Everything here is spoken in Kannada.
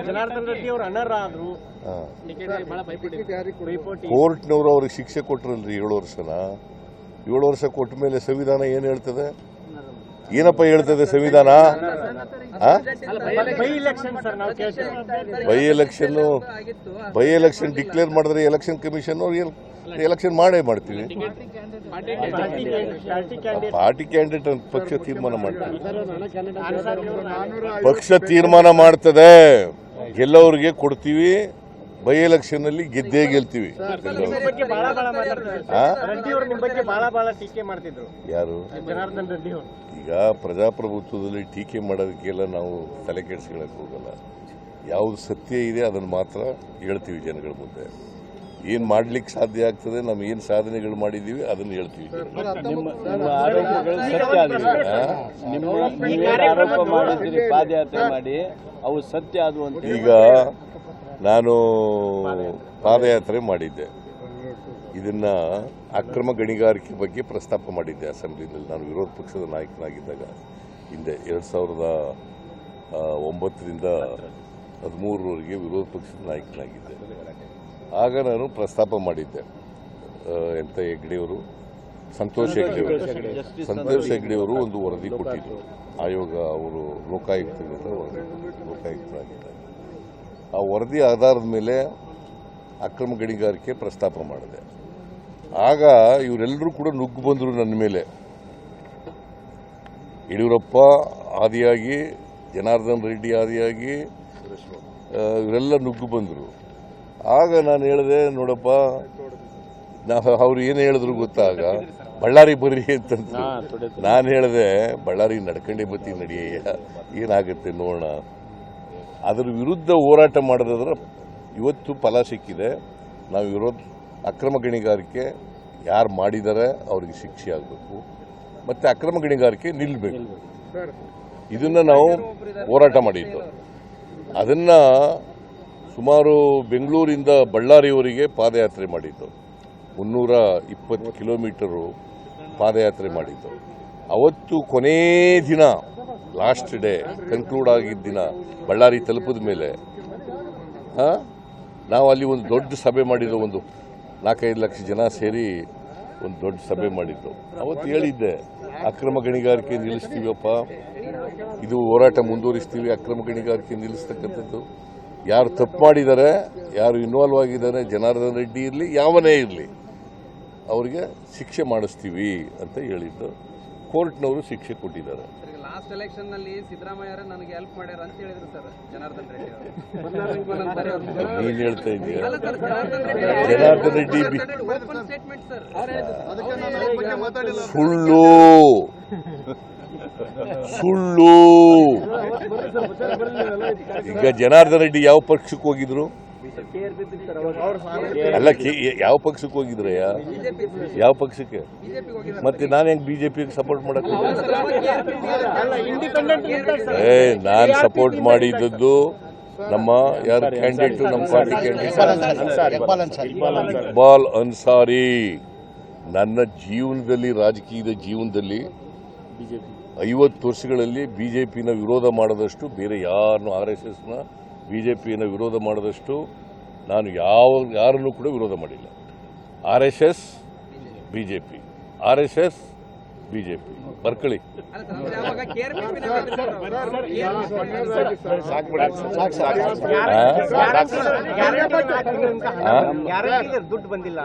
ಜನಾರ್ದನ್ ರೆಡ್ಡಿ ಅವರು ಅನರ್ಹರಾದ್ರು, ಕೋರ್ಟ್ನವರು ಅವ್ರಿಗೆ ಶಿಕ್ಷೆ ಕೊಟ್ರಲ್ರಿ 7 ವರ್ಷನ. 7 ವರ್ಷ ಕೊಟ್ಟ ಮೇಲೆ ಸಂವಿಧಾನ ಏನ್ ಹೇಳ್ತದೆ? ಏನಪ್ಪ ಹೇಳ್ತದೆ ಸಂವಿಧಾನ? ಬೈ ಎಲೆಕ್ಷನ್ ಡಿಕ್ಲೇರ್ ಮಾಡಿದ್ರೆ ಎಲೆಕ್ಷನ್ ಕಮಿಷನ್ ಅವ್ರು ಎಲೆಕ್ಷನ್ ಮಾಡ್ತೀವಿ. ಪಾರ್ಟಿ ಕ್ಯಾಂಡಿಡೇಟ್ ಅಂತ ಪಕ್ಷ ತೀರ್ಮಾನ ಮಾಡ್ತೀವಿ. ಪಕ್ಷ ತೀರ್ಮಾನ ಮಾಡ್ತದೆ, ಗೆಲ್ಲೋರಿಗೆ ಕೊಡ್ತೀವಿ. ಬೈ ಎಲೆಕ್ಷನ್ ಅಲ್ಲಿ ಗೆದ್ದೇ ಗೆಲ್ತೀವಿ. ಯಾರು? ಜನಾರ್ದನ್ ರೆಡ್ಡಿ ಅವರು. ಈಗ ಪ್ರಜಾಪ್ರಭುತ್ವದಲ್ಲಿ ಟೀಕೆ ಮಾಡೋದಕ್ಕೆಲ್ಲ ನಾವು ತಲೆ ಕೆಡಿಸ್ಕೊಳ್ಳಕ್ಕೆ ಹೋಗಲ್ಲ. ಯಾವ್ದು ಸತ್ಯ ಇದೆ ಅದನ್ನು ಮಾತ್ರ ಹೇಳ್ತೀವಿ ಜನಗಳ ಮುಂದೆ. ಏನ್ ಮಾಡ್ಲಿಕ್ಕೆ ಸಾಧ್ಯ ಆಗ್ತದೆ, ನಾವು ಏನ್ ಸಾಧನೆಗಳು ಮಾಡಿದೀವಿ ಅದನ್ನ ಹೇಳ್ತೀವಿ. ಪಾದಯಾತ್ರೆ ಮಾಡಿ ಅವು ಸತ್ಯ ಅದು ಅಂತ. ಈಗ ನಾನು ಪಾದಯಾತ್ರೆ ಮಾಡಿದ್ದೆ. ಇದನ್ನ ಅಕ್ರಮ ಗಣಿಗಾರಿಕೆ ಬಗ್ಗೆ ಪ್ರಸ್ತಾಪ ಮಾಡಿದ್ದೆ ಅಸೆಂಬ್ಲಿನಲ್ಲಿ. ನಾನು ವಿರೋಧ ಪಕ್ಷದ ನಾಯಕನಾಗಿದ್ದಾಗ ಹಿಂದೆ 2009ರಿಂದ 2013ರವರೆಗೆ ವಿರೋಧ ಪಕ್ಷದ ನಾಯಕನಾಗಿದ್ದೆ. ಆಗ ನಾನು ಪ್ರಸ್ತಾಪ ಮಾಡಿದ್ದೆ. ಹೆಗ್ಡೆಯವರು, ಸಂತೋಷ್ ಹೆಗ್ಡೆಯವರು ಒಂದು ವರದಿ ಕೊಟ್ಟಿದ್ರು. ಆಯೋಗ ಅವರು ಲೋಕಾಯುಕ್ತದಿಂದ ಲೋಕಾಯುಕ್ತರಾಗಿದ್ದಾರೆ. ಆ ವರದಿ ಆಧಾರದ ಮೇಲೆ ಅಕ್ರಮ ಗಣಿಗಾರಿಕೆ ಪ್ರಸ್ತಾಪ ಮಾಡಿದೆ. ಆಗ ಇವರೆಲ್ಲರೂ ಕೂಡ ನುಗ್ಗು ಬಂದರು ನನ್ನ ಮೇಲೆ. ಯಡಿಯೂರಪ್ಪ ಆದಿಯಾಗಿ, ಜನಾರ್ದನ್ ರೆಡ್ಡಿ ಆದಿಯಾಗಿ ಇವರೆಲ್ಲ ನುಗ್ಗು ಬಂದರು. ಆಗ ನಾನು ಹೇಳಿದೆ, ನೋಡಪ್ಪ, ಅವ್ರು ಏನು ಹೇಳಿದ್ರು ಗೊತ್ತಾಗ, ಬಳ್ಳಾರಿ ಬರ್ರಿ ಅಂತಂದ್ರು. ನಾನು ಹೇಳಿದೆ, ಬಳ್ಳಾರಿ ನಡ್ಕೊಂಡೇ ಬತ್ತಿ ನಡಿಯಯ್ಯ, ಏನಾಗುತ್ತೆ ನೋಡೋಣ. ಅದರ ವಿರುದ್ಧ ಹೋರಾಟ ಮಾಡಿದ್ರೆ ಇವತ್ತು ಫಲ ಸಿಕ್ಕಿದೆ. ನಾವು ಅಕ್ರಮ ಗಣಿಗಾರಿಕೆ ಯಾರು ಮಾಡಿದ್ದಾರೆ ಅವ್ರಿಗೆ ಶಿಕ್ಷೆ ಆಗಬೇಕು, ಮತ್ತೆ ಅಕ್ರಮ ಗಣಿಗಾರಿಕೆ ನಿಲ್ಲಬೇಕು. ಇದನ್ನ ನಾವು ಹೋರಾಟ ಮಾಡಿದ್ದು. ಅದನ್ನ ಸುಮಾರು ಬೆಂಗಳೂರಿಂದ ಬಳ್ಳಾರಿಯವರೆಗೆ ಪಾದಯಾತ್ರೆ ಮಾಡಿದ್ದು. 320 ಕಿಲೋಮೀಟರು ಪಾದಯಾತ್ರೆ ಮಾಡಿದ್ದು. ಅವತ್ತು ಕೊನೇ ದಿನ, ಲಾಸ್ಟ್ ಡೇ, ಕನ್ಕ್ಲೂಡ್ ಆಗಿದ್ದ ದಿನ, ಬಳ್ಳಾರಿ ತಲುಪಿದ ಮೇಲೆ ನಾವು ಅಲ್ಲಿ ಒಂದು ದೊಡ್ಡ ಸಭೆ ಮಾಡಿದ್ದು. ಒಂದು 4-5 ಲಕ್ಷ ಜನ ಸೇರಿ ಒಂದು ದೊಡ್ಡ ಸಭೆ ಮಾಡಿದ್ದು. ಅವತ್ತು ಹೇಳಿದ್ದೆ, ಅಕ್ರಮ ಗಣಿಗಾರಿಕೆ ನಿಲ್ಲಿಸ್ತೀವಪ್ಪ, ಇದು ಹೋರಾಟ ಮುಂದುವರಿಸ್ತೀವಿ. ಅಕ್ರಮ ಗಣಿಗಾರಿಕೆ ನಿಲ್ಲಿಸ್ತಕ್ಕಂಥದ್ದು, ಯಾರು ತಪ್ಪು ಮಾಡಿದ್ದಾರೆ, ಯಾರು ಇನ್ವಾಲ್ವ್ ಆಗಿದ್ದಾರೆ, ಜನಾರ್ದನ್ ರೆಡ್ಡಿ ಇರಲಿ ಯಾವನೇ ಇರಲಿ, ಅವರಿಗೆ ಶಿಕ್ಷೆ ಮಾಡಿಸ್ತೀವಿ ಅಂತ ಹೇಳಿದ್ದು. ಕೋರ್ಟ್ನವರು ಶಿಕ್ಷೆ ಕೊಟ್ಟಿದ್ದಾರೆ. ಲಾಸ್ಟ್ ಎಲೆಕ್ಷನ್ ನಲ್ಲಿ ಸಿದ್ದರಾಮಯ್ಯ ನನಗೆ ಹೆಲ್ಪ್ ಮಾಡ್ಯಾರ ಅಂತ ಹೇಳಿದ್ರು ಸರ್ ಜನಾರ್ದನ್ ರೆಡ್ಡಿ ಅವರು. ನೀನ್ ಹೇಳ್ತಾ ಇದೀಯ? ಜನಾರ್ದನ್ ರೆಡ್ಡಿ ಸುಳ್ಳು ಸುಳ್ಳು. ಈಗ ಜನಾರ್ದನ್ ರೆಡ್ಡಿ ಯಾವ ಪಕ್ಷಕ್ಕೆ ಹೋಗಿದ್ರು? ಅಲ್ಲ, ಯಾವ ಪಕ್ಷಕ್ಕೆ ಹೋಗಿದ್ರಯ್ಯ? ಯಾವ ಪಕ್ಷಕ್ಕೆ? ಮತ್ತೆ ನಾನು ಹೆಂಗ್ ಬಿಜೆಪಿಗೆ ಸಪೋರ್ಟ್ ಮಾಡಕ್? ನಾನು ಸಪೋರ್ಟ್ ಮಾಡಿದ್ದದ್ದು ನಮ್ಮ ಯಾರು ಕ್ಯಾಂಡಿಡೇಟ್, ನಮ್ಮ ಪಾರ್ಟಿ ಕ್ಯಾಂಡಿಡೇಟ್ ಇಕ್ಬಾಲ್ ಅನ್ಸಾರಿ. ನನ್ನ ಜೀವನದಲ್ಲಿ, ರಾಜಕೀಯದ ಜೀವನದಲ್ಲಿ 50 ವರ್ಷಗಳಲ್ಲಿ ಬಿಜೆಪಿನ ವಿರೋಧ ಮಾಡದಷ್ಟು, ಬೇರೆ ಯಾರನ್ನು RSSನ ಬಿಜೆಪಿಯನ್ನು ವಿರೋಧ ಮಾಡದಷ್ಟು ನಾನು ಯಾರನ್ನು ಕೂಡ ವಿರೋಧ ಮಾಡಿಲ್ಲ. RSS ಬಿಜೆಪಿ, RSS ಬಿಜೆಪಿ, ಬರ್ಕೊಳ್ಳಿ. ದುಡ್ಡು ಬಂದಿಲ್ಲ.